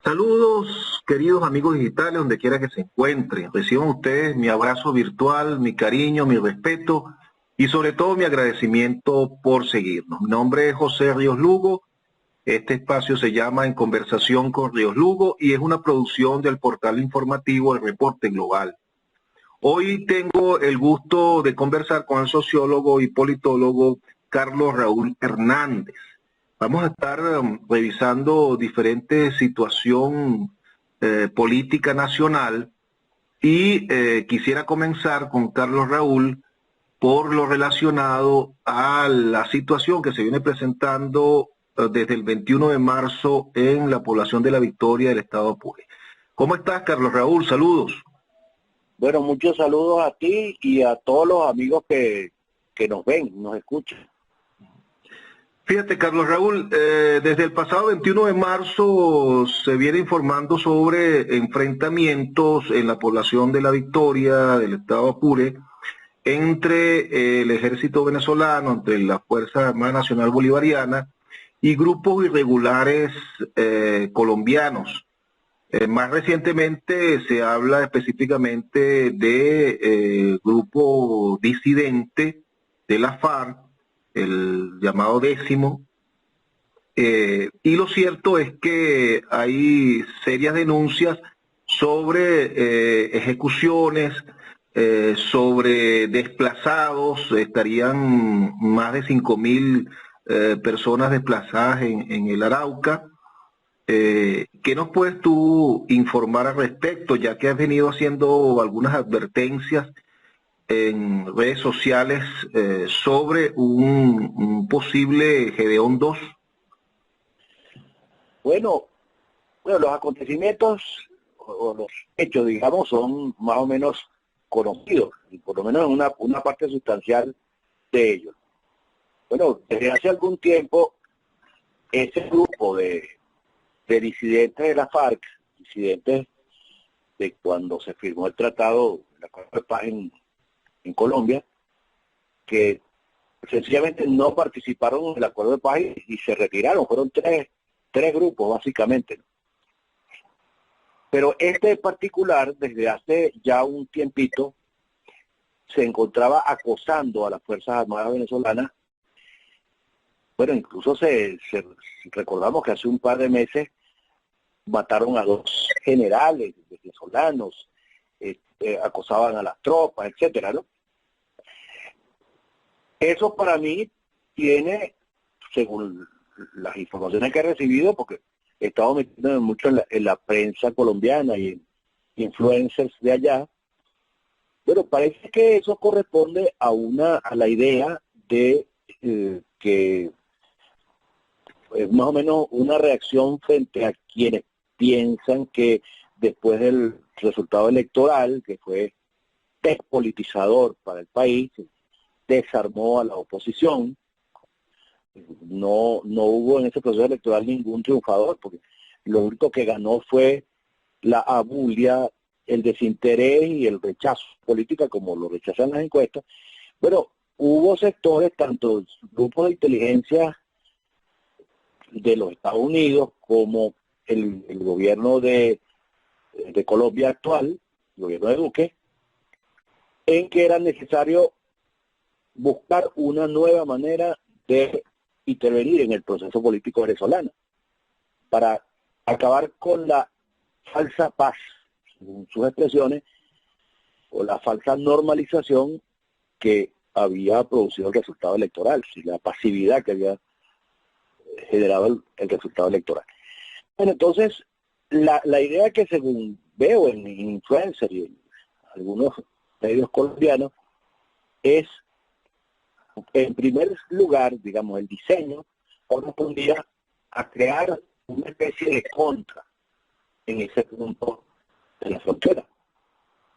Saludos, queridos amigos digitales, donde quiera que se encuentren. Reciban ustedes mi abrazo virtual, mi cariño, mi respeto y sobre todo mi agradecimiento por seguirnos. Mi nombre es José Ríos Lugo. Este espacio se llama En Conversación con Ríos Lugo y es una producción del portal informativo El Reporte Global. Hoy tengo el gusto de conversar con el sociólogo y politólogo Carlos Raúl Hernández. Vamos a estar revisando diferentes situación política nacional y quisiera comenzar con Carlos Raúl por lo relacionado a la situación que se viene presentando desde el 21 de marzo en la población de La Victoria del estado Apure. ¿Cómo estás, Carlos Raúl? Saludos. Bueno, muchos saludos a ti y a todos los amigos que nos ven, nos escuchan. Fíjate, Carlos Raúl, desde el pasado 21 de marzo se viene informando sobre enfrentamientos en la población de La Victoria, del estado Apure, entre el ejército venezolano, entre la Fuerza Armada Nacional Bolivariana y grupos irregulares colombianos. Más recientemente se habla específicamente de grupo disidente de la FARC, el llamado 10º, y lo cierto es que hay serias denuncias sobre ejecuciones, sobre desplazados. Estarían más de 5.000 personas desplazadas en el Arauca. ¿Qué nos puedes tú informar al respecto, ya que has venido haciendo algunas advertencias en redes sociales sobre un posible Gedeón 2? Bueno, los acontecimientos o los hechos, digamos, son más o menos conocidos, y por lo menos en una parte sustancial de ellos. Bueno, desde hace algún tiempo, ese grupo de disidentes de la FARC, disidentes de cuando se firmó el tratado, el acuerdo de paz en Colombia, que sencillamente no participaron en el acuerdo de paz y se retiraron. Fueron tres grupos, básicamente. Pero este en particular, desde hace ya un tiempito, se encontraba acosando a las Fuerzas Armadas venezolanas. Bueno, incluso recordamos que hace un par de meses mataron a 2 generales venezolanos, acosaban a las tropas, etcétera, ¿no? Eso para mí tiene, según las informaciones que he recibido, porque he estado metiéndome mucho en la prensa colombiana y en influencers de allá, pero parece que eso corresponde a la idea de que es más o menos una reacción frente a quienes piensan que después del resultado electoral, que fue despolitizador para el país, desarmó a la oposición. No hubo en ese proceso electoral ningún triunfador, porque lo único que ganó fue la abulia, el desinterés y el rechazo política, como lo rechazan las encuestas. Pero hubo sectores, tanto grupos de inteligencia de los Estados Unidos como el gobierno de Colombia actual, el gobierno de Duque, en que era necesario buscar una nueva manera de intervenir en el proceso político venezolano para acabar con la falsa paz, según sus expresiones, o la falsa normalización que había producido el resultado electoral, la pasividad que había generado el resultado electoral. Bueno, entonces, la idea que según veo en influencers y en algunos medios colombianos es, en primer lugar, digamos, el diseño correspondía a crear una especie de contra en ese punto de la frontera,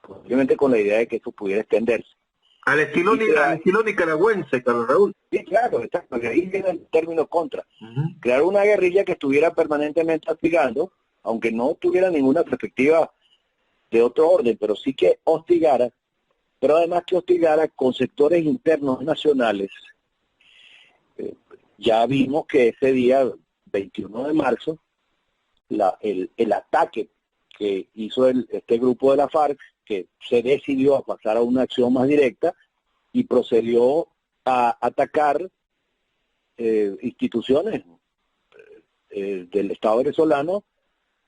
posiblemente con la idea de que eso pudiera extenderse. Al estilo nicaragüense, Carlos Raúl. Sí, claro, exacto, de ahí viene el término contra. Crear una guerrilla que estuviera permanentemente hostigando, aunque no tuviera ninguna perspectiva de otro orden, pero sí que hostigara, pero además que hostigara con sectores internos nacionales. Ya vimos que ese día, 21 de marzo, el ataque que hizo este grupo de la FARC, que se decidió a pasar a una acción más directa y procedió a atacar instituciones del Estado venezolano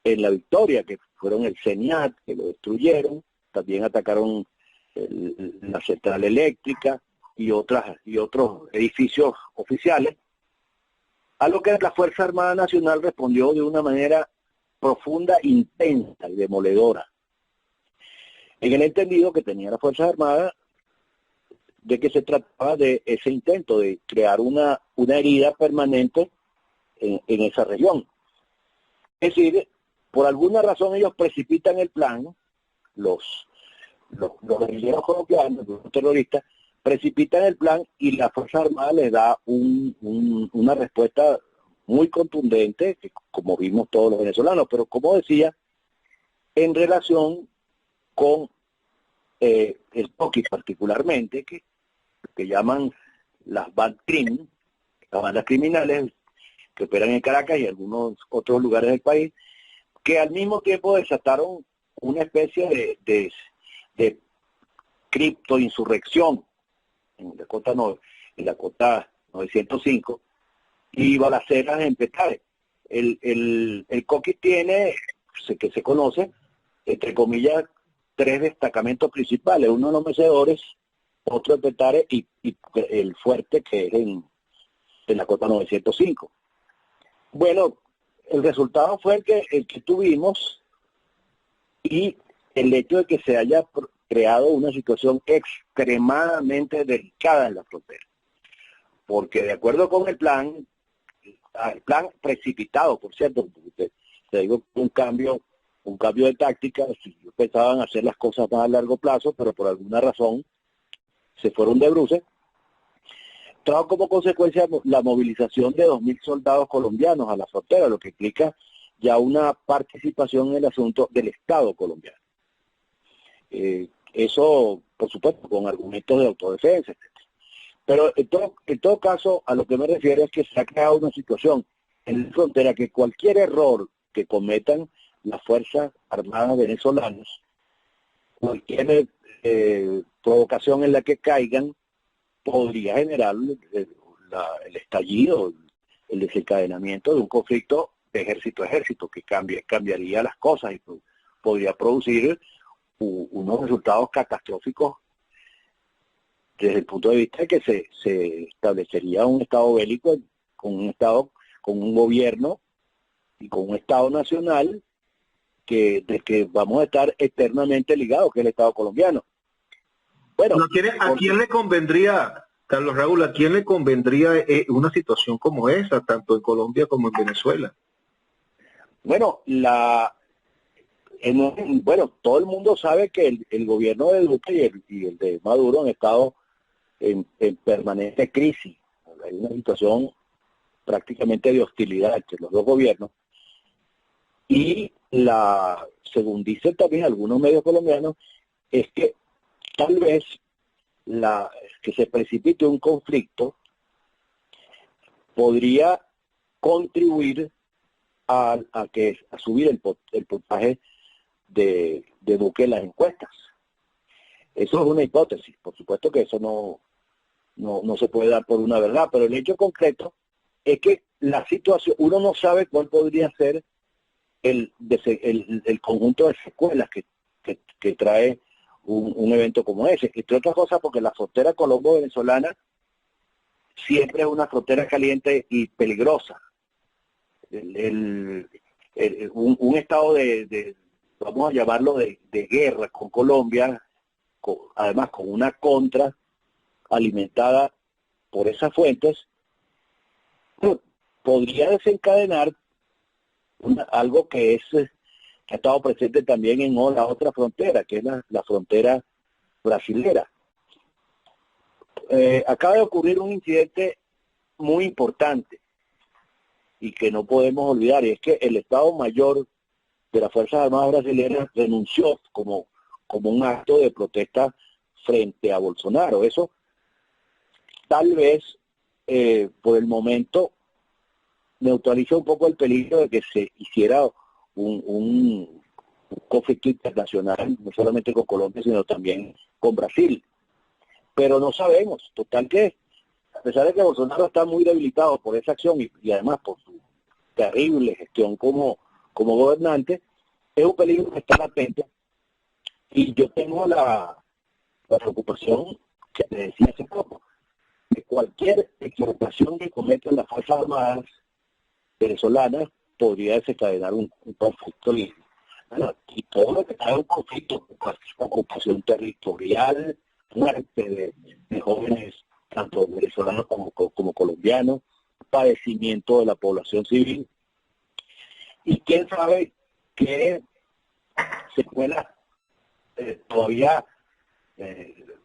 en La Victoria, que fueron el CENIAT, que lo destruyeron, también atacaron la central eléctrica y otros edificios oficiales, a lo que la Fuerza Armada Nacional respondió de una manera profunda, intensa y demoledora, en el entendido que tenía la Fuerza Armada de que se trataba de ese intento de crear una herida permanente en esa región. Es decir, por alguna razón ellos precipitan el plan, los guerrilleros colombianos, los terroristas, precipitan el plan y la Fuerza Armada les da una respuesta muy contundente, como vimos todos los venezolanos, pero como decía, en relación con el Toqui particularmente, que llaman las bandas criminales que operan en Caracas y en algunos otros lugares del país, que al mismo tiempo desataron una especie de criptoinsurrección en la cota 905 y balaceras en Petare. El Coqui tiene, que se conoce, entre comillas, 3 destacamentos principales, uno en Los Mecedores, otro en Petare y el fuerte que es en la cota 905. Bueno, el resultado fue el que tuvimos, y el hecho de que se haya creado una situación extremadamente delicada en la frontera. Porque de acuerdo con el plan precipitado, por cierto, te digo un cambio de táctica, si pensaban hacer las cosas más a largo plazo, pero por alguna razón se fueron de bruces, trajo como consecuencia la movilización de 2.000 soldados colombianos a la frontera, lo que implica ya una participación en el asunto del Estado colombiano. Eso, por supuesto, con argumentos de autodefensa, etc. Pero en todo caso, a lo que me refiero es que se ha creado una situación en la frontera que cualquier error que cometan las Fuerzas Armadas venezolanas, cualquier provocación en la que caigan, podría generar el estallido, el desencadenamiento de un conflicto de ejército a ejército que cambiaría las cosas y podría producir unos resultados catastróficos desde el punto de vista de que se establecería un estado bélico con un gobierno y con un Estado nacional de que vamos a estar eternamente ligados, que es el Estado colombiano. Bueno, ¿a quién le convendría, Carlos Raúl, a quién le convendría una situación como esa, tanto en Colombia como en Venezuela? Bueno, todo el mundo sabe que el gobierno de Duque y el de Maduro han estado en permanente crisis. Hay una situación prácticamente de hostilidad entre los dos gobiernos. Y según dicen también algunos medios colombianos, es que tal vez que se precipite un conflicto podría contribuir a subir el puntaje de Duque en las encuestas. Eso es una hipótesis, por supuesto que eso no se puede dar por una verdad, pero el hecho concreto es que la situación, uno no sabe cuál podría ser el conjunto de secuelas que trae un evento como ese, entre otras cosas porque la frontera colombo-venezolana siempre es una frontera caliente y peligrosa. Un estado vamos a llamarlo de guerra con Colombia, además con una contra alimentada por esas fuentes, podría desencadenar algo que ha estado presente también en la otra frontera, que es la frontera brasilera. Acaba de ocurrir un incidente muy importante y que no podemos olvidar, y es que el Estado Mayor de las Fuerzas Armadas brasileñas renunció como un acto de protesta frente a Bolsonaro. Eso tal vez por el momento neutraliza un poco el peligro de que se hiciera un conflicto internacional, no solamente con Colombia, sino también con Brasil. Pero no sabemos, total que, a pesar de que Bolsonaro está muy debilitado por esa acción y además por su terrible gestión como gobernante, es un peligro que está latente. Y yo tengo la preocupación que te decía hace poco, de cualquier equivocación que cometan las Fuerzas Armadas venezolanas podría desencadenar un conflicto libre. Bueno, y todo lo que trae un conflicto, ocupación territorial, muerte de jóvenes, tanto venezolanos como colombianos, padecimiento de la población civil, y quién sabe qué secuelas todavía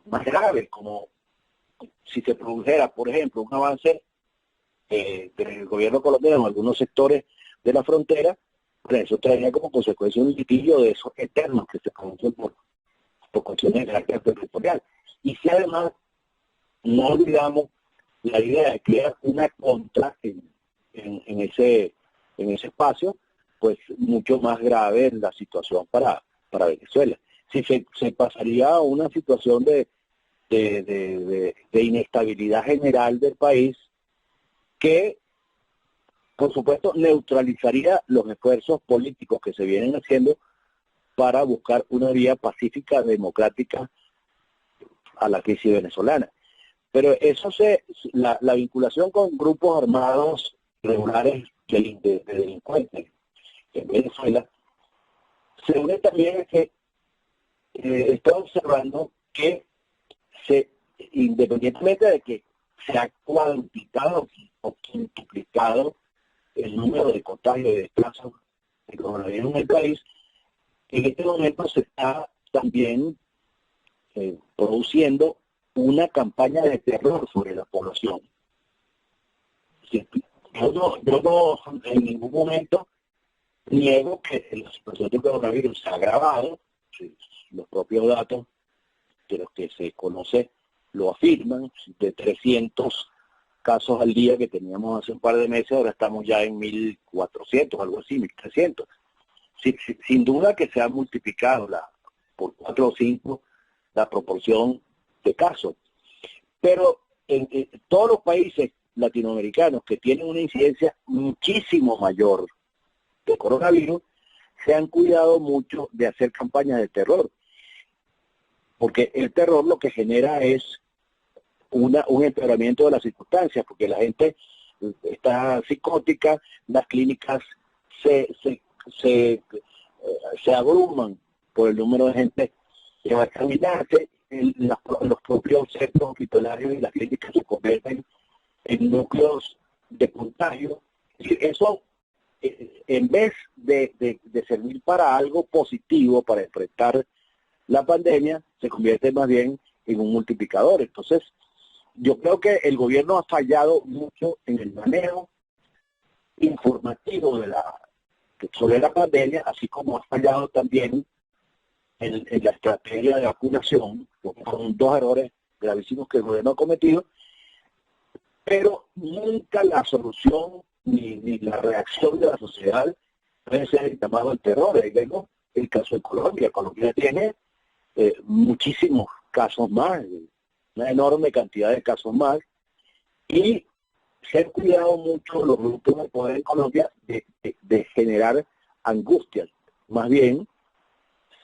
más graves, como si se produjera, por ejemplo, un avance del gobierno colombiano en algunos sectores de la frontera, pero eso traería como consecuencia un litigio de esos eternos que se producen por cuestiones de carácter territorial. Y si además no olvidamos la idea de crear una contra en ese espacio, pues mucho más grave la situación para Venezuela. Si se pasaría a una situación de inestabilidad general del país que, por supuesto, neutralizaría los esfuerzos políticos que se vienen haciendo para buscar una vía pacífica, democrática a la crisis venezolana. Pero eso la vinculación con grupos armados regulares de delincuentes en Venezuela se une también a que está observando que independientemente de que se ha cuadruplicado o quintuplicado el número de contagios y de casos de coronavirus en el país, en este momento se está también produciendo una campaña de terror sobre la población. Yo no en ningún momento niego que la situación del coronavirus se ha agravado. Los propios datos de los que se conoce lo afirman. De 300 casos al día que teníamos hace un par de meses, ahora estamos ya en 1.400, algo así, 1.300. Sin duda que se ha multiplicado por 4 o 5 la proporción de casos. Pero en todos los países latinoamericanos que tienen una incidencia muchísimo mayor de coronavirus, se han cuidado mucho de hacer campañas de terror. Porque el terror lo que genera es un empeoramiento de las circunstancias, porque la gente está psicótica, las clínicas se abruman por el número de gente que va a examinarse, los propios centros hospitalarios y las clínicas se convierten en núcleos de contagio. Y eso, en vez de servir para algo positivo, para enfrentar la pandemia, se convierte más bien en un multiplicador. Entonces, yo creo que el gobierno ha fallado mucho en el manejo informativo sobre la pandemia, así como ha fallado también en la estrategia de vacunación, con 2 errores gravísimos que el gobierno ha cometido, pero nunca la solución ni la reacción de la sociedad puede ser el llamado al terror. Ahí vemos el caso de Colombia. Colombia tiene muchísimos casos más, una enorme cantidad de casos más, y se han cuidado mucho los grupos de poder en Colombia de generar angustias. Más bien,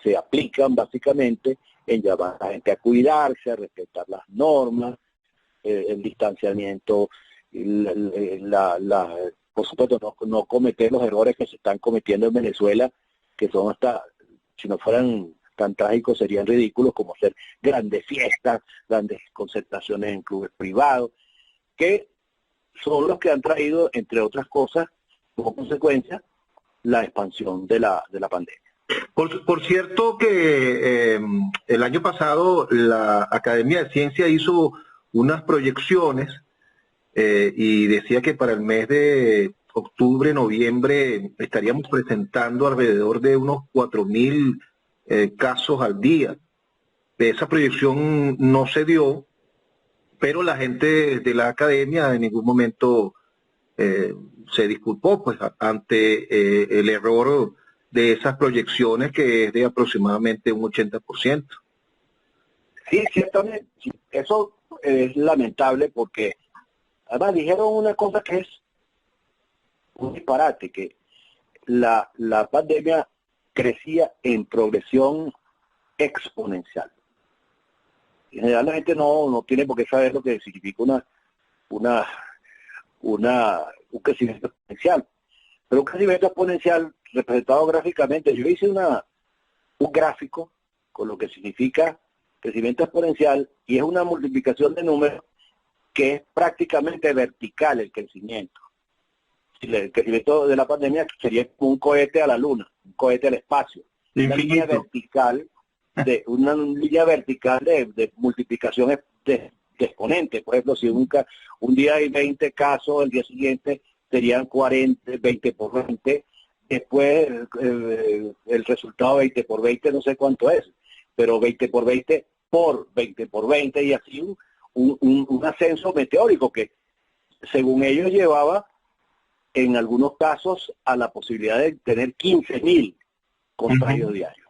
se aplican básicamente en llamar a la gente a cuidarse, a respetar las normas, el distanciamiento, por supuesto no cometer los errores que se están cometiendo en Venezuela, que son hasta, si no fueran tan trágicos, serían ridículos, como hacer grandes fiestas, grandes concentraciones en clubes privados, que son los que han traído, entre otras cosas, como consecuencia, la expansión de la pandemia. Por cierto que el año pasado la Academia de Ciencia hizo unas proyecciones y decía que para el mes de octubre, noviembre, estaríamos presentando alrededor de unos 4.000 casos al día. Esa proyección no se dio, pero la gente de la academia en ningún momento se disculpó pues ante el error de esas proyecciones, que es de aproximadamente un 80%. Sí, ciertamente. Sí, eso es lamentable porque además dijeron una cosa que es un disparate, que la pandemia crecía en progresión exponencial. En general la gente no tiene por qué saber lo que significa una, un crecimiento exponencial. Pero un crecimiento exponencial representado gráficamente, yo hice un gráfico con lo que significa crecimiento exponencial y es una multiplicación de números que es prácticamente vertical el crecimiento. El crecimiento de la pandemia sería como un cohete a la luna, un cohete al espacio. Una línea vertical de multiplicación de exponentes. Por ejemplo, si un día hay 20 casos, el día siguiente serían 40, 20 por 20. Después el resultado 20 por 20 no sé cuánto es, pero 20 por 20 por 20 por 20 y así un ascenso meteórico que según ellos llevaba en algunos casos a la posibilidad de tener 15.000 contagios diarios.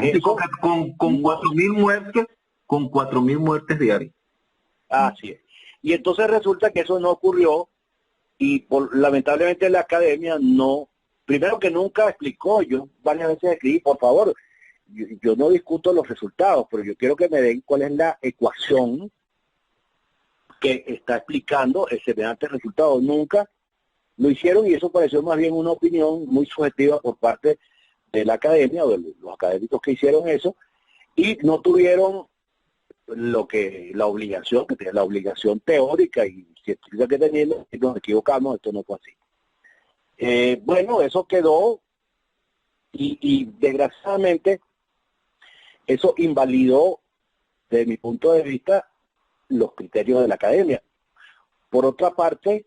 Eso, con 4.000 muertes, con 4.000 muertes diarias. Así es. Y entonces resulta que eso no ocurrió y lamentablemente la academia primero que nunca explicó, yo varias veces escribí, por favor, yo no discuto los resultados, pero yo quiero que me den cuál es la ecuación que está explicando el semejante resultado. Nunca lo hicieron y eso pareció más bien una opinión muy subjetiva por parte de la academia o de los académicos que hicieron eso y no tuvieron la obligación teórica y científica que tenían. Si nos equivocamos, esto no fue así. Bueno, eso quedó y desgraciadamente eso invalidó, desde mi punto de vista, los criterios de la academia. Por otra parte,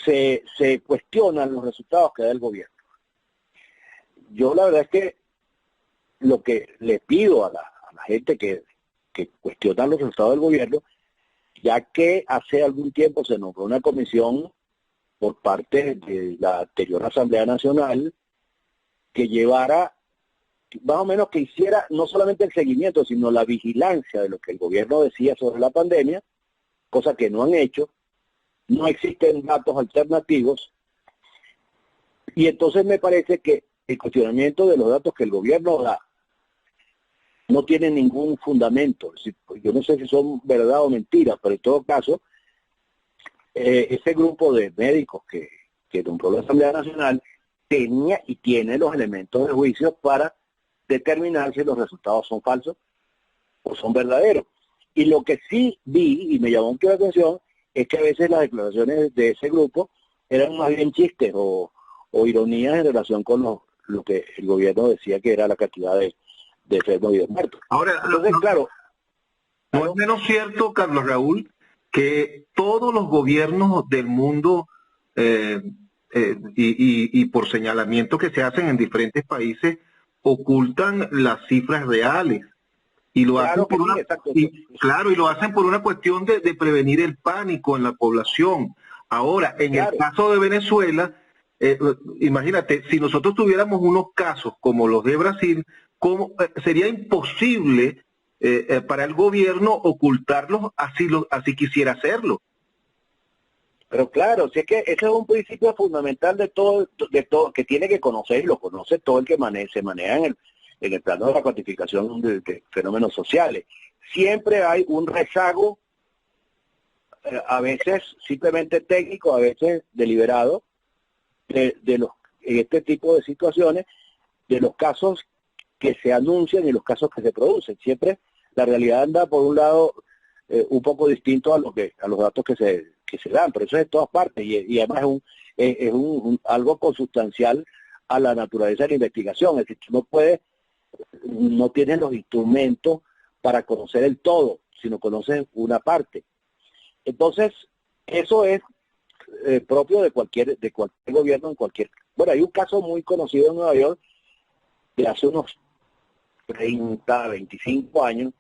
se cuestionan los resultados que da el gobierno. Yo la verdad es que lo que le pido a la gente que cuestiona los resultados del gobierno, ya que hace algún tiempo se nombró una comisión por parte de la anterior Asamblea Nacional que llevara, más o menos que hiciera no solamente el seguimiento, sino la vigilancia de lo que el gobierno decía sobre la pandemia, cosa que no han hecho. No existen datos alternativos y entonces me parece que el cuestionamiento de los datos que el gobierno da no tiene ningún fundamento. Yo no sé si son verdad o mentira, pero en todo caso, ese grupo de médicos que nombró la Asamblea Nacional tenía y tiene los elementos de juicio para determinar si los resultados son falsos o son verdaderos. Y lo que sí vi, y me llamó mucho la atención, es que a veces las declaraciones de ese grupo eran más bien chistes o ironías en relación con lo que el gobierno decía que era la cantidad de enfermos y de muertos. Ahora, entonces, claro, no es menos cierto, Carlos Raúl, que todos los gobiernos del mundo y por señalamientos que se hacen en diferentes países ocultan las cifras reales y lo hacen por y lo hacen por una cuestión de prevenir el pánico en la población. Ahora, en el caso de Venezuela, imagínate, si nosotros tuviéramos unos casos como los de Brasil, sería imposible para el gobierno ocultarlos así quisiera hacerlo. Pero claro, si es que ese es un principio fundamental de todo que tiene que conocer y lo conoce todo el que se maneja en el plano de la cuantificación de fenómenos sociales. Siempre hay un rezago, a veces simplemente técnico, a veces deliberado, en este tipo de situaciones, de los casos que se anuncian y los casos que se producen. Siempre la realidad anda por un lado un poco distinto a los datos que se dan, pero eso es de todas partes y además es algo consustancial a la naturaleza de la investigación. Es decir, no tienes los instrumentos para conocer el todo, sino conoces una parte. Entonces, eso es propio de cualquier gobierno en cualquier. Bueno, hay un caso muy conocido en Nueva York de hace unos 30, 25 años,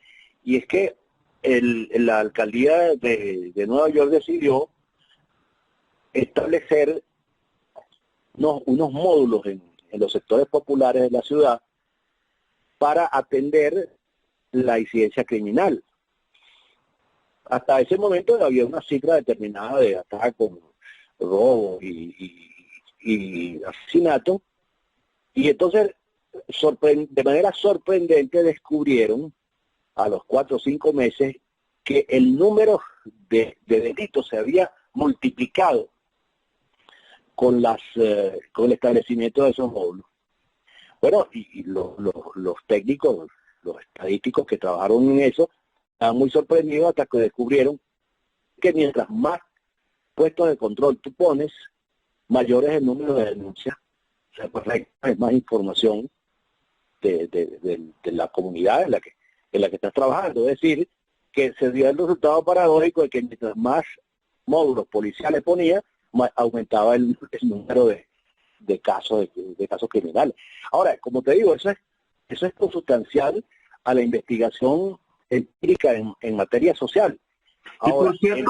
y es que la alcaldía de Nueva York decidió establecer unos módulos en en los sectores populares de la ciudad para atender la incidencia criminal. Hasta ese momento había una cifra determinada de atracos, robo y asesinato, y entonces de manera sorprendente descubrieron a los 4 o 5 meses que el número de delitos se había multiplicado con el establecimiento de esos módulos. Bueno, y los técnicos, los estadísticos que trabajaron en eso, estaban muy sorprendidos hasta que descubrieron que mientras más puestos de control tú pones, mayor es el número de denuncias. O sea, pues hay más información de la comunidad en la que estás trabajando. Es decir, que se dio el resultado paradójico de que mientras más módulos policiales ponía, más aumentaba el número de casos criminales. Ahora, como te digo, eso es consustancial a la investigación empírica en materia social. Ahora, y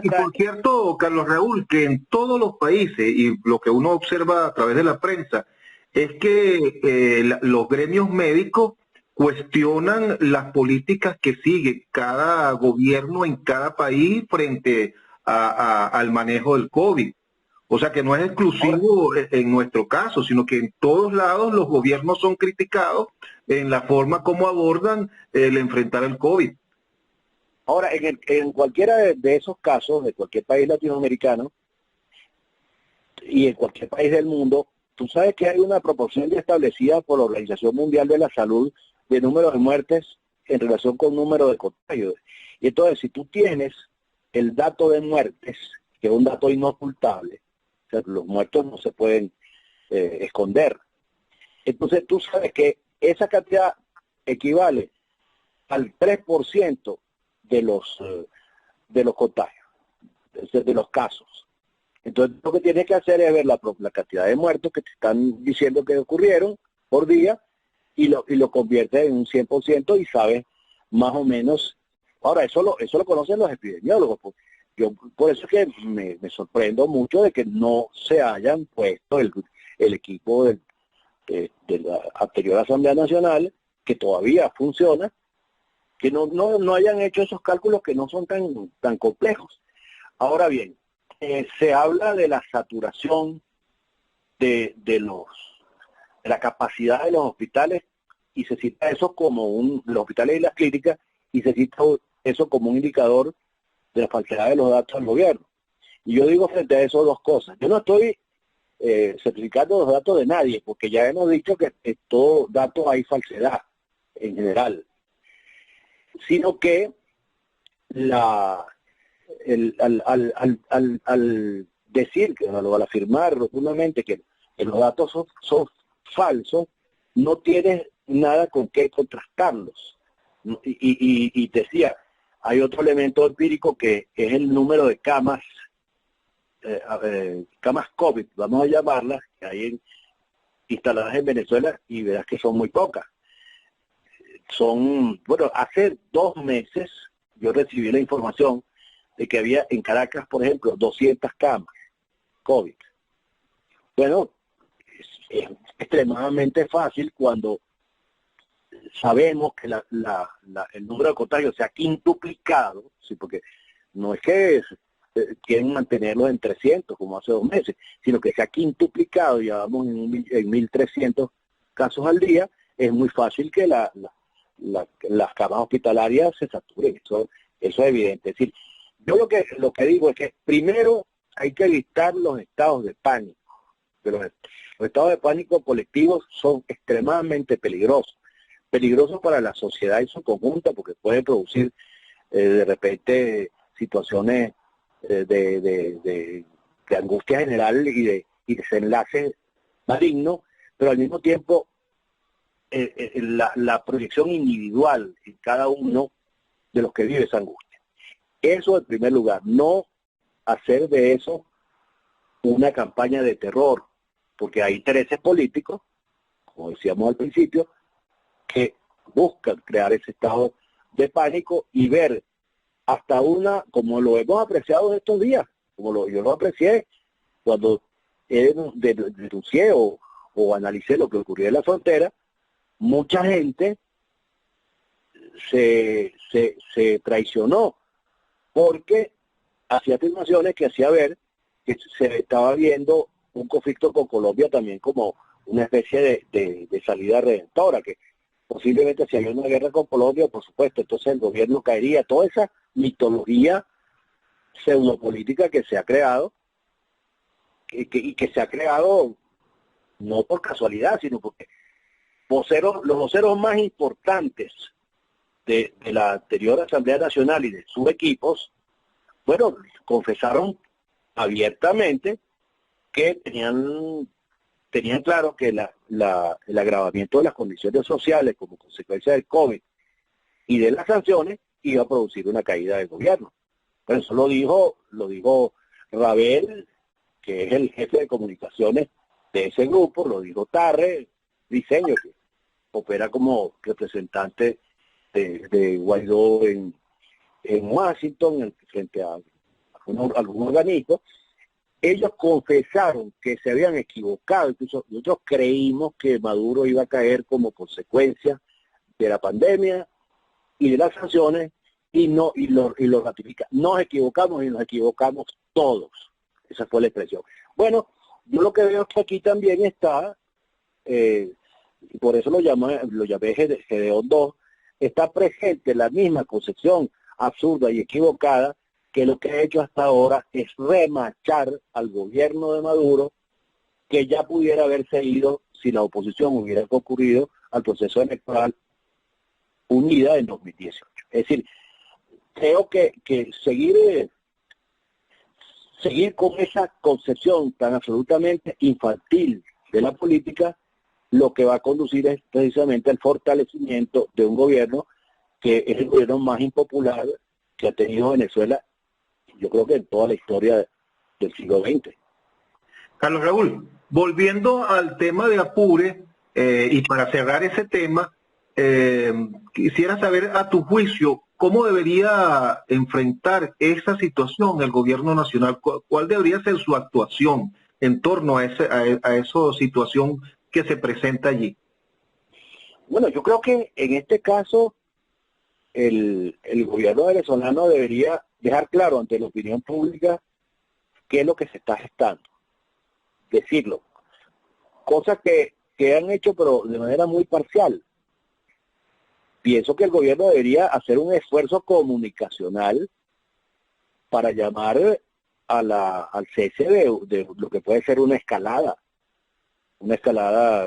por cierto, Carlos Raúl, que en todos los países, y lo que uno observa a través de la prensa, es que los gremios médicos cuestionan las políticas que sigue cada gobierno en cada país frente al manejo del COVID. O sea que no es exclusivo en nuestro caso, sino que en todos lados los gobiernos son criticados en la forma como abordan el enfrentar el COVID. Ahora, en cualquiera de esos casos, de cualquier país latinoamericano y en cualquier país del mundo, tú sabes que hay una proporción ya establecida por la Organización Mundial de la Salud de número de muertes en relación con número de contagios. Y entonces, si tú tienes el dato de muertes, que es un dato inocultable, o sea, los muertos no se pueden esconder, entonces tú sabes que esa cantidad equivale al 3% de los contagios, de los casos. Entonces lo que tienes que hacer es ver la cantidad de muertos que te están diciendo que ocurrieron por día y lo conviertes en un 100% y sabes más o menos. Ahora, eso lo conocen los epidemiólogos. Yo por eso es que me sorprendo mucho de que no se hayan puesto el equipo de la anterior Asamblea Nacional, que todavía funciona, que no hayan hecho esos cálculos que no son tan complejos. Ahora bien, se habla de la saturación de la capacidad de los hospitales y se cita eso como los hospitales y las clínicas, y se cita eso como un indicador de la falsedad de los datos del gobierno. Y yo digo frente a eso dos cosas. Yo no estoy certificando los datos de nadie, porque ya hemos dicho que en todo dato hay falsedad en general, sino que al decir, al afirmar rotundamente que los datos son falsos, no tienes nada con qué contrastarlos. Y decía, hay otro elemento empírico que es el número de camas, camas COVID, vamos a llamarlas, que hay instaladas en Venezuela, y verás que son muy pocas. Bueno, hace 2 meses yo recibí la información de que había en Caracas, por ejemplo, 200 camas COVID. Bueno, es extremadamente fácil cuando sabemos que el número de contagios se ha quintuplicado, ¿sí? Porque no es que quieren mantenerlos en 300 como hace 2 meses, sino que se ha quintuplicado, ya vamos en 1.300 casos al día. Es muy fácil que las camas hospitalarias se saturen, eso es evidente. Es decir, yo lo que digo es que primero hay que evitar los estados de pánico. Pero los estados de pánico colectivos son extremadamente peligrosos para la sociedad en su conjunto, porque pueden producir de repente situaciones de angustia general y desenlace maligno, pero al mismo tiempo la proyección individual en cada uno de los que vive esa angustia. Eso en primer lugar, no hacer de eso una campaña de terror, porque hay intereses políticos, como decíamos al principio, que buscan crear ese estado de pánico y ver hasta como lo hemos apreciado estos días, yo lo aprecié cuando denuncié o o analicé lo que ocurrió en la frontera, mucha gente se traicionó porque hacía afirmaciones que hacía ver que se estaba viendo un conflicto con Colombia también como una especie de salida redentora, que posiblemente si había una guerra con Colombia, por supuesto, entonces el gobierno caería. Toda esa mitología pseudopolítica que se ha creado, y que se ha creado no por casualidad, sino porque los voceros más importantes de la anterior Asamblea Nacional y de sus equipos, bueno, confesaron abiertamente que tenían claro que el agravamiento de las condiciones sociales como consecuencia del COVID y de las sanciones iba a producir una caída del gobierno. Pero eso lo dijo Rabel, que es el jefe de comunicaciones de ese grupo, lo dijo Tarre Diseño, que opera como representante de Guaidó en Washington, frente a algún organismo. Ellos confesaron que se habían equivocado, incluso nosotros creímos que Maduro iba a caer como consecuencia de la pandemia y de las sanciones, y lo ratifica. Nos equivocamos y nos equivocamos todos. Esa fue la expresión. Bueno, yo lo que veo es que aquí también está, y por eso lo llamé Gedeón 2, está presente la misma concepción absurda y equivocada que lo que ha hecho hasta ahora es remachar al gobierno de Maduro, que ya pudiera haberse ido si la oposición hubiera concurrido al proceso electoral unida en 2018. Es decir, creo que seguir con esa concepción tan absolutamente infantil de la política, lo que va a conducir es precisamente al fortalecimiento de un gobierno que es el gobierno más impopular que ha tenido Venezuela, yo creo que en toda la historia del siglo XX. Carlos Raúl, volviendo al tema de Apure, y para cerrar ese tema, quisiera saber, a tu juicio, ¿cómo debería enfrentar esa situación el gobierno nacional? ¿Cuál debería ser su actuación en torno a esa situación que se presenta allí? Bueno, yo creo que en este caso el gobierno venezolano debería dejar claro ante la opinión pública qué es lo que se está gestando. Decirlo. Cosas que han hecho, pero de manera muy parcial. Pienso que el gobierno debería hacer un esfuerzo comunicacional para llamar al cese de lo que puede ser una escalada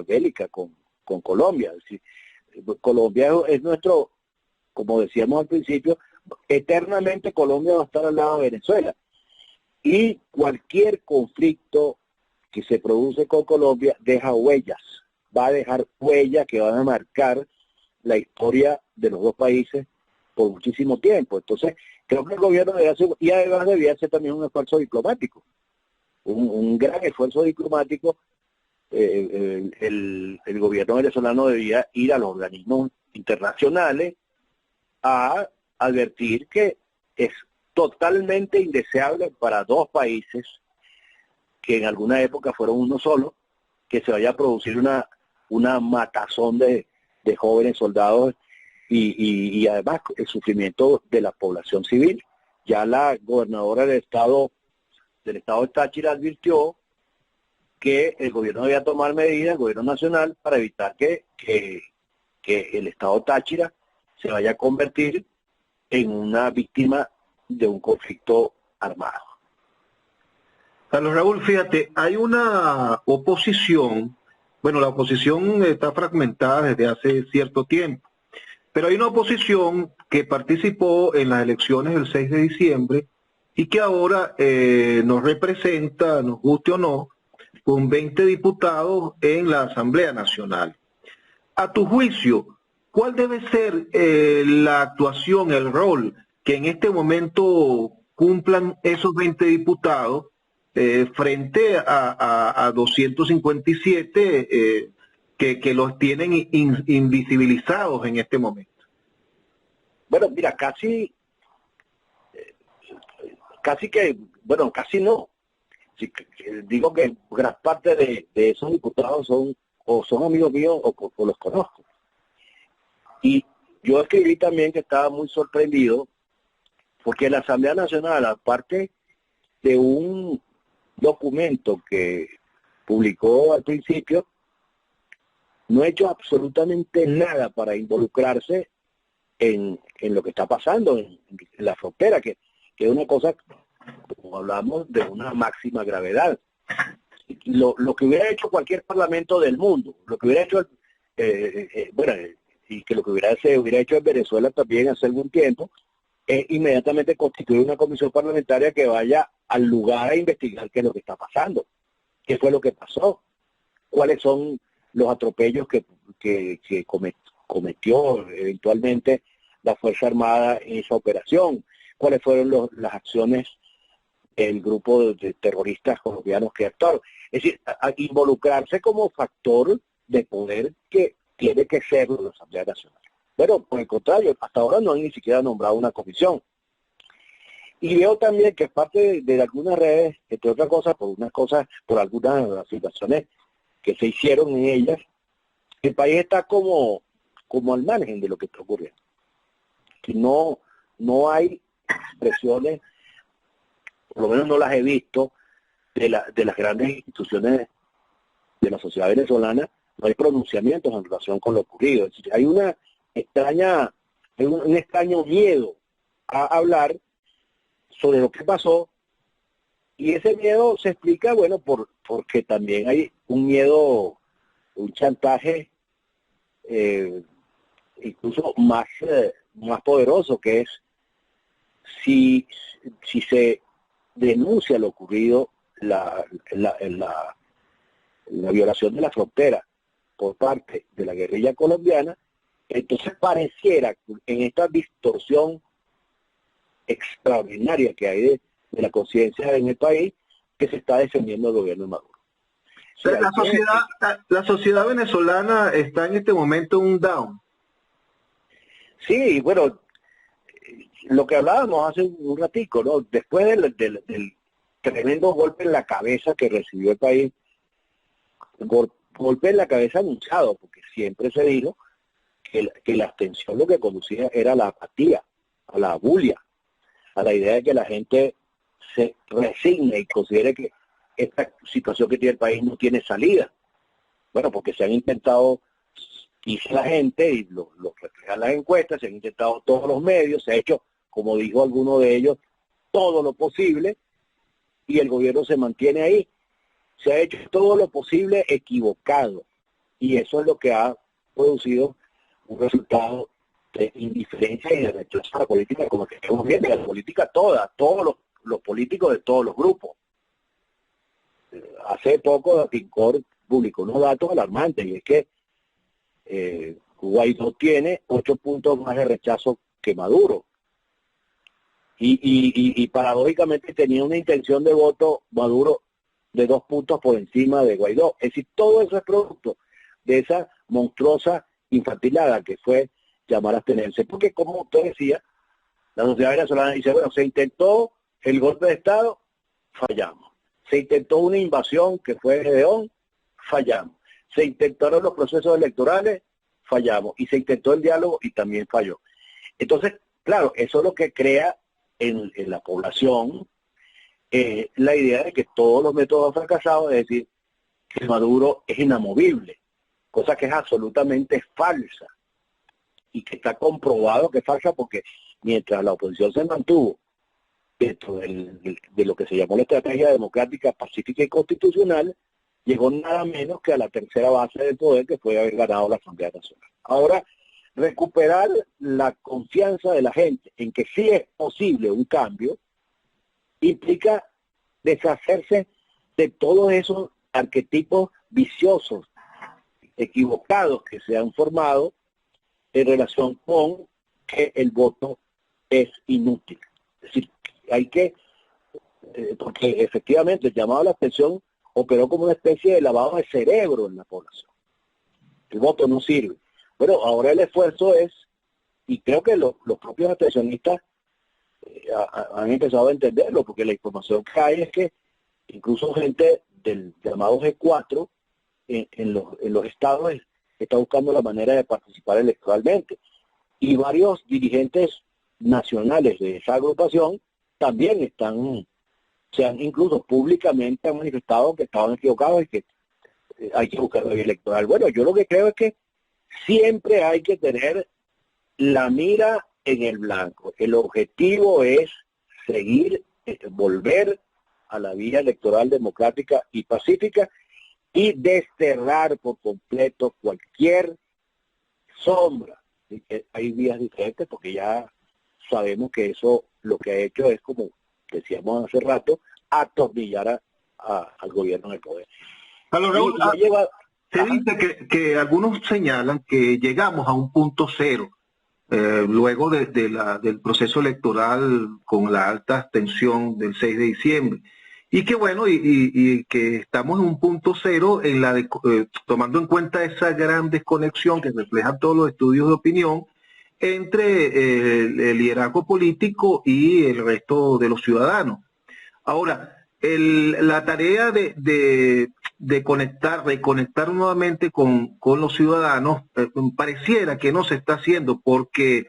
bélica con Colombia. Es decir, Colombia es nuestro, como decíamos al principio, eternamente Colombia va a estar al lado de Venezuela. Y cualquier conflicto que se produce con Colombia deja huellas, va a dejar huellas que van a marcar la historia de los dos países por muchísimo tiempo. Entonces, creo que el gobierno debe hacer, y además debía hacer también un esfuerzo diplomático, un gran esfuerzo diplomático. El gobierno venezolano debía ir a los organismos internacionales a advertir que es totalmente indeseable para dos países que en alguna época fueron uno solo, que se vaya a producir una matazón de jóvenes soldados y además el sufrimiento de la población civil. Ya la gobernadora del estado de Táchira advirtió que el gobierno debía tomar medidas, el gobierno nacional, para evitar que el estado Táchira se vaya a convertir en una víctima de un conflicto armado. Carlos Raúl, fíjate, hay una oposición, bueno, la oposición está fragmentada desde hace cierto tiempo, pero hay una oposición que participó en las elecciones del 6 de diciembre y que ahora nos representa, nos guste o no, con 20 diputados en la Asamblea Nacional. A tu juicio, ¿cuál debe ser la actuación, el rol que en este momento cumplan esos 20 diputados frente a 257 que los tienen invisibilizados en este momento? Bueno, mira, casi no. Digo que gran parte de esos diputados son amigos míos o los conozco. Y yo escribí también que estaba muy sorprendido porque la Asamblea Nacional, aparte de un documento que publicó al principio, no ha hecho absolutamente nada para involucrarse en lo que está pasando en la frontera, que es una cosa, como hablamos, de una máxima gravedad. Lo que hubiera hecho cualquier parlamento del mundo, lo que hubiera hecho, y que lo que se hubiera hecho en Venezuela también hace algún tiempo, es inmediatamente constituir una comisión parlamentaria que vaya al lugar a investigar qué es lo que está pasando, qué fue lo que pasó, cuáles son los atropellos que cometió eventualmente la Fuerza Armada en esa operación, cuáles fueron las acciones del grupo de terroristas colombianos que actuaron. Es decir, a involucrarse como factor de poder que tiene que ser la Asamblea Nacional. Pero, por el contrario, hasta ahora no han ni siquiera nombrado una comisión. Y veo también que parte de algunas redes, entre otras cosas, por algunas afirmaciones que se hicieron en ellas, el país está como al margen de lo que está ocurriendo. Que no hay expresiones, por lo menos no las he visto, de las grandes instituciones de la sociedad venezolana, no hay pronunciamientos en relación con lo ocurrido. Es decir, hay un extraño miedo a hablar sobre lo que pasó, y ese miedo se explica, bueno, porque también hay un miedo, un chantaje incluso más poderoso, que es si se denuncia lo ocurrido, la violación de la frontera por parte de la guerrilla colombiana, entonces pareciera en esta distorsión extraordinaria que hay de la conciencia en el país, que se está defendiendo el gobierno de Maduro. Sí, la sociedad venezolana está en este momento en un down. Sí, bueno, lo que hablábamos hace un ratico, ¿no? Después del tremendo golpe en la cabeza que recibió el país, golpe en la cabeza anunciado, porque siempre se dijo que la abstención lo que conducía era la apatía, a la abulia, a la idea de que la gente se resigne y considere que esta situación que tiene el país no tiene salida. Bueno, porque se han intentado, dice la gente, y lo reflejan las encuestas, se han intentado todos los medios, se ha hecho, como dijo alguno de ellos, todo lo posible, y el gobierno se mantiene ahí. Se ha hecho todo lo posible equivocado, y eso es lo que ha producido un resultado de indiferencia y de rechazo a la política, como que estamos viendo, la política toda, todos los políticos de todos los grupos. Hace poco Pincor publicó unos datos alarmantes, y es que Guaidó tiene 8 puntos más de rechazo que Maduro. Y paradójicamente tenía una intención de voto Maduro de 2 puntos por encima de Guaidó. Es decir, todo eso es producto de esa monstruosa infantilada que fue llamar a abstenerse. Porque, como usted decía, la sociedad venezolana dice, bueno, se intentó el golpe de Estado, fallamos. Se intentó una invasión que fue de Gedeón, fallamos. Se intentaron los procesos electorales, fallamos. Y se intentó el diálogo y también falló. Entonces, claro, eso es lo que crea en la población la idea de que todos los métodos han fracasado, es decir, que Maduro es inamovible, cosa que es absolutamente falsa y que está comprobado que es falsa, porque mientras la oposición se mantuvo dentro de lo que se llamó la estrategia democrática, pacífica y constitucional, llegó nada menos que a la tercera base del poder, que fue haber ganado la Asamblea Nacional. Ahora, recuperar la confianza de la gente en que sí es posible un cambio, implica deshacerse de todos esos arquetipos viciosos, equivocados que se han formado en relación con que el voto es inútil. Es decir, hay que, porque efectivamente el llamado a la abstención operó como una especie de lavado de cerebro en la población. El voto no sirve. Bueno, ahora el esfuerzo es, y creo que los propios abstencionistas han empezado a entenderlo, porque la información que hay es que incluso gente del llamado G4 en los estados está buscando la manera de participar electoralmente. Y varios dirigentes nacionales de esa agrupación también se han incluso públicamente han manifestado que estaban equivocados y que hay que buscar la vía electoral. Bueno, yo lo que creo es que siempre hay que tener la mira en el blanco. El objetivo es seguir, volver a la vía electoral democrática y pacífica y desterrar por completo cualquier sombra. Hay vías diferentes porque ya sabemos que eso lo que ha hecho es, como decíamos hace rato, atornillar al gobierno en el poder. Carlos Raúl, se dice que algunos señalan que llegamos a un punto cero luego del proceso electoral con la alta abstención del 6 de diciembre. Y que bueno, y que estamos en un punto cero en tomando en cuenta esa gran desconexión que reflejan todos los estudios de opinión entre el liderazgo político y el resto de los ciudadanos. Ahora, la tarea de conectar nuevamente con los ciudadanos pareciera que no se está haciendo porque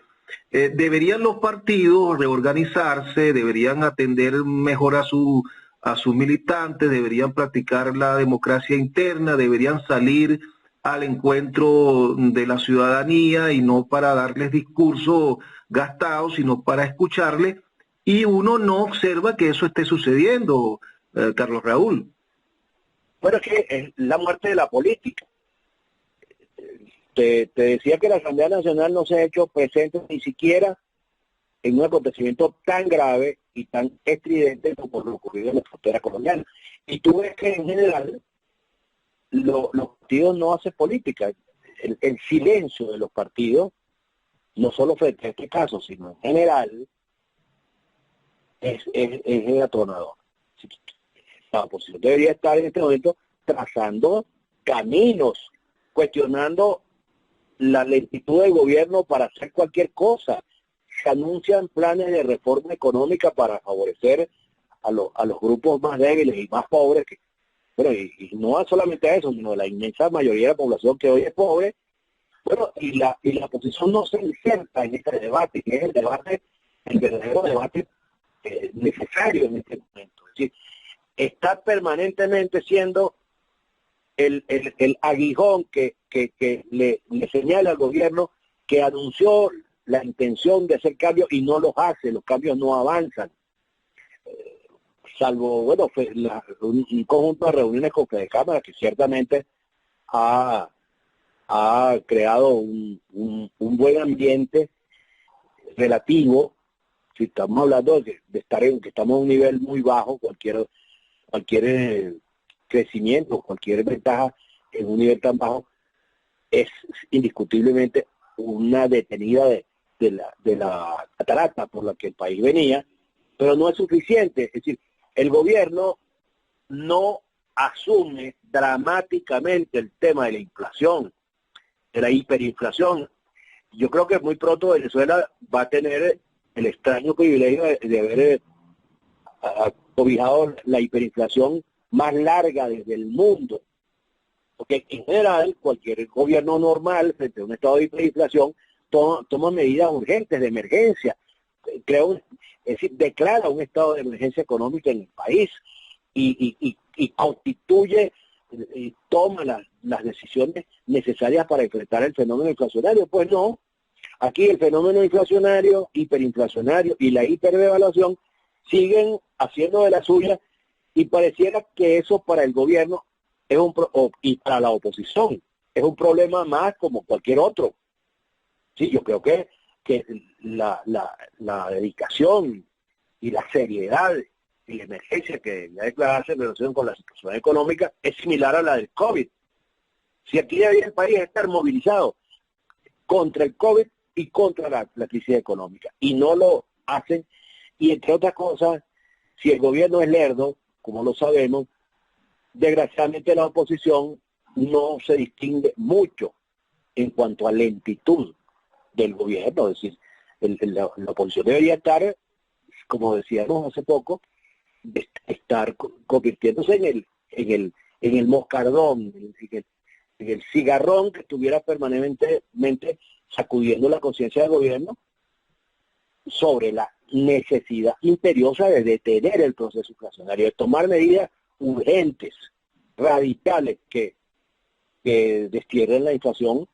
deberían los partidos reorganizarse, deberían atender mejor a sus militantes, deberían practicar la democracia interna, deberían salir al encuentro de la ciudadanía y no para darles discursos gastados, sino para escucharles, y uno no observa que eso esté sucediendo, Carlos Raúl. Bueno, es que es la muerte de la política. Te decía que la Asamblea Nacional no se ha hecho presente ni siquiera en un acontecimiento tan grave y tan estridente como lo ocurrido en la frontera colombiana. Y tú ves que en general los partidos no hacen política. El silencio de los partidos, no solo frente a este caso, sino en general, es atronador. La oposición debería estar en este momento trazando caminos, cuestionando la lentitud del gobierno para hacer cualquier cosa. Se anuncian planes de reforma económica para favorecer a los grupos más débiles y más pobres, bueno, y no solamente a eso, sino a la inmensa mayoría de la población que hoy es pobre. Bueno, y la oposición no se inserta en este debate, que es el verdadero debate necesario en este momento. Es decir, está permanentemente siendo el aguijón que le señala al gobierno, que anunció la intención de hacer cambios y no los hace, los cambios no avanzan. Salvo, bueno, un conjunto de reuniones con Fedecámara que ciertamente ha creado un buen ambiente relativo. Si estamos hablando de estar que estamos a un nivel muy bajo, cualquier crecimiento, cualquier ventaja en un nivel tan bajo es indiscutiblemente una detenida de la catarata por la que el país venía, pero no es suficiente. Es decir, el gobierno no asume dramáticamente el tema de la inflación, de la hiperinflación. Yo creo que muy pronto Venezuela va a tener el extraño privilegio de haber cobijado la hiperinflación más larga desde el mundo. Porque en general, cualquier gobierno normal, frente a un estado de hiperinflación, toma medidas urgentes de emergencia. Es decir, declara un estado de emergencia económica en el país y constituye y toma las decisiones necesarias para enfrentar el fenómeno inflacionario. Pues no, aquí el fenómeno inflacionario, hiperinflacionario y la hiperdevaluación siguen haciendo de la suya, y pareciera que eso para el gobierno y para la oposición es un problema más como cualquier otro. Sí, yo creo que la dedicación y la seriedad y la emergencia que debería declararse en relación con la situación económica es similar a la del COVID. Si aquí debería el país estar movilizado contra el COVID y contra la crisis económica, y no lo hacen, y entre otras cosas, si el gobierno es lerdo, como lo sabemos, desgraciadamente la oposición no se distingue mucho en cuanto a lentitud del gobierno. Es decir, la oposición debería estar, como decíamos hace poco, de estar convirtiéndose en el moscardón, en el cigarrón que estuviera permanentemente sacudiendo la conciencia del gobierno sobre la necesidad imperiosa de detener el proceso inflacionario, de tomar medidas urgentes, radicales, que destierren la inflación,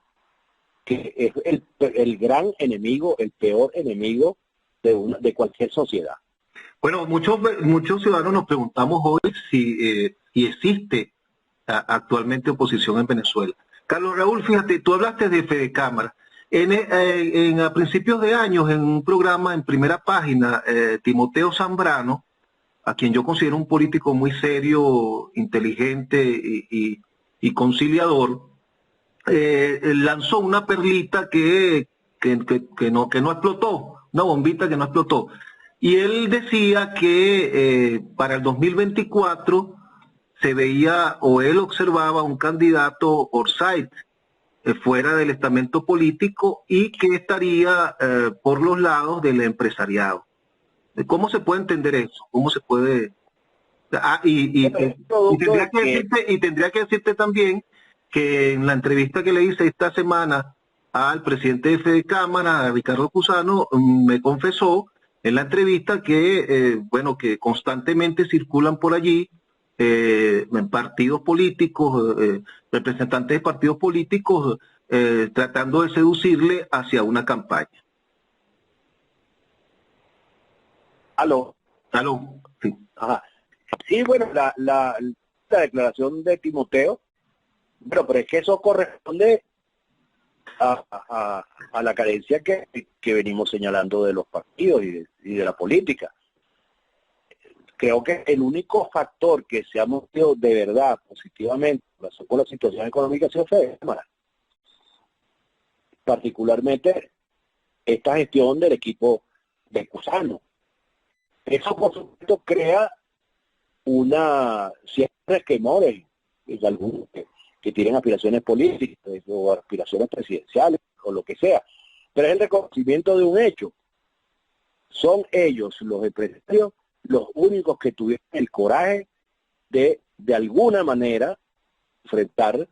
que es el gran enemigo, el peor enemigo de cualquier sociedad. Bueno, muchos ciudadanos nos preguntamos hoy si existe actualmente oposición en Venezuela. Carlos Raúl, fíjate, tú hablaste de Fedecámara. A principios de años, en un programa en Primera Página, Timoteo Zambrano, a quien yo considero un político muy serio, inteligente y conciliador, lanzó una perlita que no explotó, una bombita que no explotó. Y él decía que para el 2024 se veía, o él observaba un candidato Orsait, fuera del estamento político y que estaría por los lados del empresariado. ¿Cómo se puede entender eso? ¿Cómo se puede...? Tendría que decirte también que en la entrevista que le hice esta semana al presidente de Fedecámara, a Ricardo Cusano, me confesó en la entrevista que, que constantemente circulan por allí en partidos políticos, representantes de partidos políticos, tratando de seducirle hacia una campaña. ¿Aló? Sí. Ajá. Sí, bueno, la declaración de Timoteo, pero es que eso corresponde a la carencia que venimos señalando de los partidos y de la política. Creo que el único factor que se ha movido de verdad positivamente con la situación económica ha sido Fedecámara. Particularmente esta gestión del equipo de Cusano. Eso, por supuesto, crea ciertos resquemores en algunos que tienen aspiraciones políticas o aspiraciones presidenciales o lo que sea. Pero es el reconocimiento de un hecho. Son ellos, los empresarios, los únicos que tuvieron el coraje de alguna manera enfrentar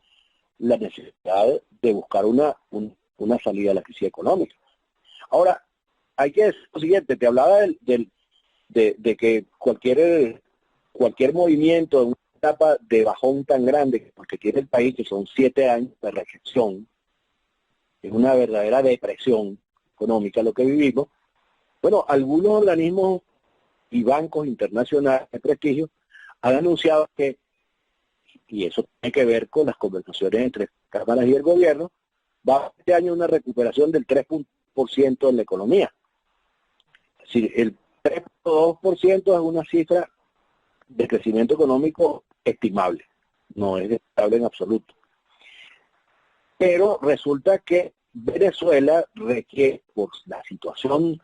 la necesidad de buscar una salida a la crisis económica. Ahora, hay que decir lo siguiente, te hablaba de que cualquier movimiento en una etapa de bajón tan grande porque tiene el país, que son 7 años de recesión, es una verdadera depresión económica lo que vivimos. Bueno, algunos organismos y bancos internacionales de prestigio han anunciado que, y eso tiene que ver con las conversaciones entre cámaras y el gobierno, va a haber este año una recuperación del 3% en la economía. Si el 3.2% es una cifra de crecimiento económico estimable, no es estable en absoluto. Pero resulta que Venezuela requiere, por la situación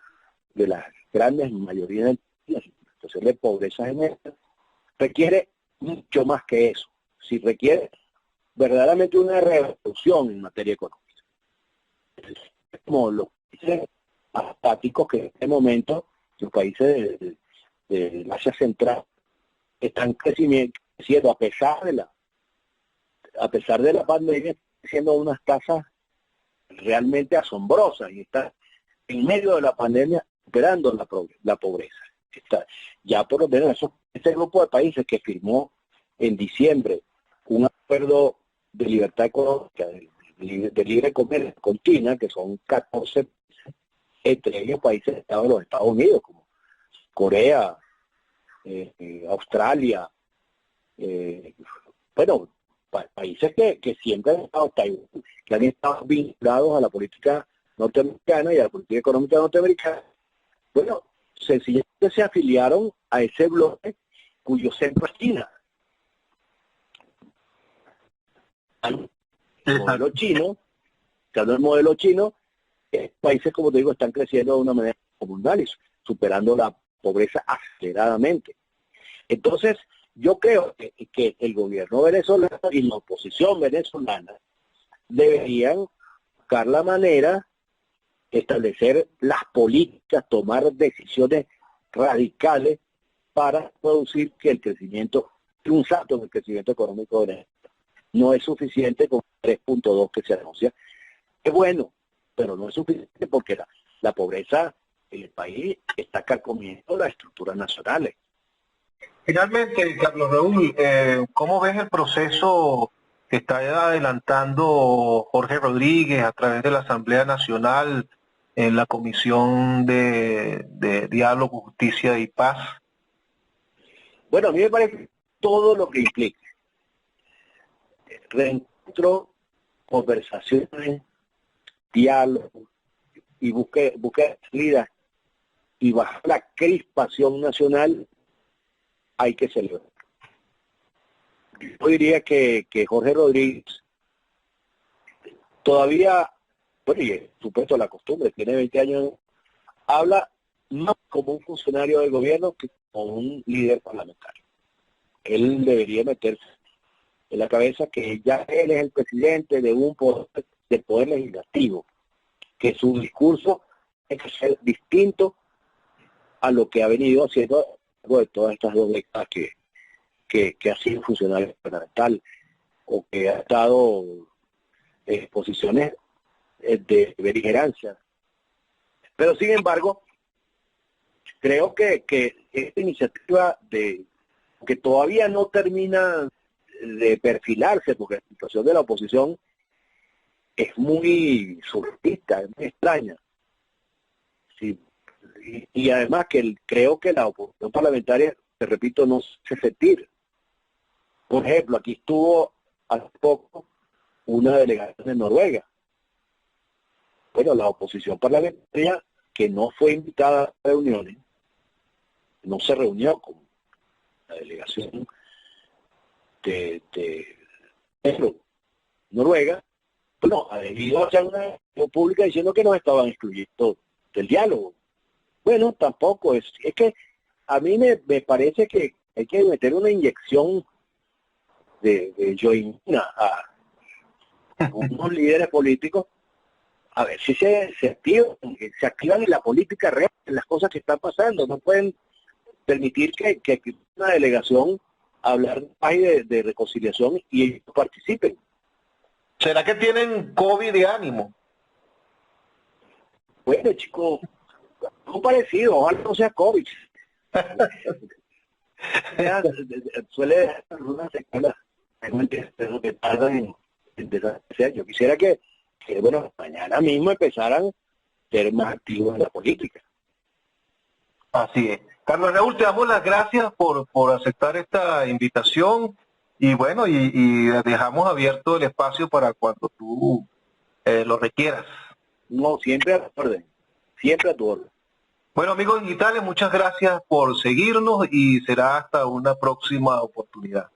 de las grandes mayorías de la situación de pobreza general, requiere mucho más que eso. Si requiere verdaderamente una revolución en materia económica. Como los países apáticos que en este momento, los países de Asia Central, están creciendo a pesar de la pandemia, siendo unas tasas realmente asombrosas y está en medio de la pandemia superando la pobreza. Ya por lo menos ese grupo de países que firmó en diciembre un acuerdo de libertad económica, de libre comercio con China, que son 14, entre ellos países de los Estados Unidos, como Corea, Australia, países que siempre han estado, que han estado vinculados a la política norteamericana y a la política económica norteamericana. Bueno, sencillamente se afiliaron a ese bloque cuyo centro es China. El modelo chino, países, como te digo, están creciendo de una manera comunal y superando la pobreza aceleradamente. Entonces, yo creo que el gobierno venezolano y la oposición venezolana deberían buscar la manera de establecer las políticas, tomar decisiones radicales para producir que el crecimiento, un salto en el crecimiento económico de Venezuela. No es suficiente con 3.2 que se anuncia. Es bueno, pero no es suficiente porque la pobreza en el país está carcomiendo las estructuras nacionales. Finalmente, Carlos Raúl, ¿cómo ves el proceso que está adelantando Jorge Rodríguez a través de la Asamblea Nacional en la Comisión de Diálogo, Justicia y Paz? Bueno, a mí me parece todo lo que implica reencuentro, conversaciones, diálogo y búsqueda de salida y bajar la crispación nacional, hay que celebrar. Yo diría que Jorge Rodríguez todavía, bueno, y es supuesto la costumbre, tiene 20 años, habla más como un funcionario del gobierno que como un líder parlamentario. Él debería meterse en la cabeza que ya él es el presidente de un poder, del poder legislativo, que su discurso es que ser distinto a lo que ha venido haciendo de todas estas 2 décadas que ha sido funcionario gubernamental o que ha estado en posiciones de beligerancia. Pero sin embargo, creo que esta iniciativa que todavía no termina de perfilarse, porque la situación de la oposición es muy surrealista, es muy extraña. Sí. Y además que creo que la oposición parlamentaria, te repito, no se sentir. Por ejemplo, aquí estuvo hace poco una delegación de Noruega. Bueno, la oposición parlamentaria que no fue invitada a reuniones, no se reunió con la delegación de Noruega, bueno, ha debido hacer una pública diciendo que nos estaban excluyendo del diálogo. Bueno, tampoco, es que a mí me parece que hay que meter una inyección de joinina a unos líderes políticos, a ver si se activan en la política real, en las cosas que están pasando. No pueden permitir que una delegación hablar de reconciliación y ellos participen. ¿Será que tienen COVID de ánimo? Bueno, chicos, algo parecido, ojalá no sea COVID. Suele dejar algunas secuelas, pero que tardan en deshacer. Yo quisiera que, bueno, mañana mismo empezaran a ser más activos en la política. Así es. Carlos Raúl, te damos las gracias por aceptar esta invitación y bueno, y dejamos abierto el espacio para cuando tú lo requieras. No, siempre a tu orden, siempre a tu orden. Bueno, amigos digitales, muchas gracias por seguirnos y será hasta una próxima oportunidad.